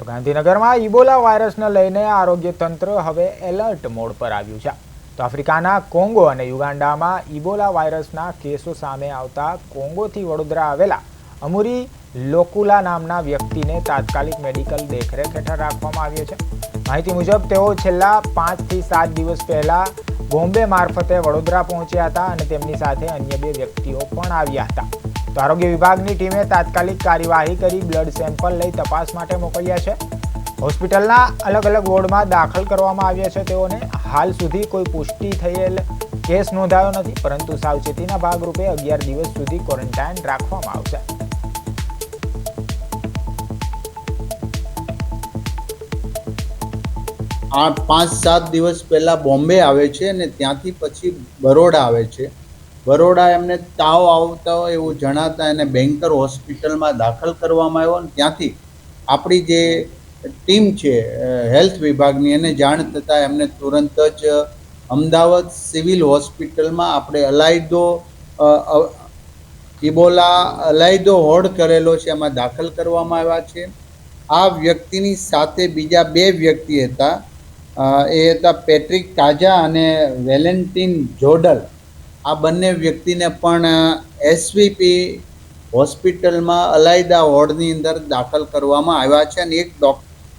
તો ગાંધીનગરમાં ઇબોલા વાયરસને લઈને આરોગ્ય તંત્ર હવે એલર્ટ મોડ પર આવ્યું છે। તો આફ્રિકાના કોંગો અને યુગાન્ડામાં ઇબોલા વાયરસના કેસો સામે આવતા કોંગોથી વડોદરા આવેલા અમુરી લોકુલા નામના વ્યક્તિને તાત્કાલિક મેડિકલ દેખરેખ હેઠળ રાખવામાં આવ્યો છે। માહિતી મુજબ તેઓ છેલ્લા 5 થી 7 દિવસ પહેલા બોમ્બે મારફતે વડોદરા પહોંચ્યા હતા અને તેમની સાથે અન્ય 2 વ્યક્તિઓ પણ આવ્યા હતા। તો આરોગ્ય વિભાગની ટીમે તાત્કાલિક કાર્યવાહી કરી બ્લડ સેમ્પલ લઈ તપાસ માટે મોકલ્યા છે। હોસ્પિટલના અલગ અલગ વોર્ડમાં દાખલ કરવામાં આવ્યા છે તેઓને। હાલ સુધી કોઈ પુષ્ટિ થયેલ કેસ નોંધાયો નથી, પરંતુ સાવચેતીના ભાગરૂપે 11 દિવસ સુધી ક્વોરન્ટાઇન રાખવામાં આવશે। આ 5-7 દિવસ પહેલા બોમ્બે આવે છે અને ત્યાંથી પછી બરોડા આવે છે। બરોડા એમને તાવ આવતો હોય એવું જણાતા એને બેંકર હોસ્પિટલમાં દાખલ કરવામાં આવ્યો અને ત્યાંથી આપણી જે ટીમ છે હેલ્થ વિભાગની એને જાણ થતાં એમને તુરંત જ અમદાવાદ સિવિલ હોસ્પિટલમાં આપણે ઇબોલા અલાયદો હોડ કરેલો છે એમાં દાખલ કરવામાં આવ્યા છે। આ વ્યક્તિની સાથે બીજા 2 વ્યક્તિ હતા, એ હતા પેટ્રિક કાજા અને વેલેન્ટિન જોડલ। આ બંને વ્યક્તિને પણ એસવીપી હોસ્પિટલમાં અલાયદા વોર્ડની અંદર દાખલ કરવામાં આવ્યા છે અને એક ડૉક્ટર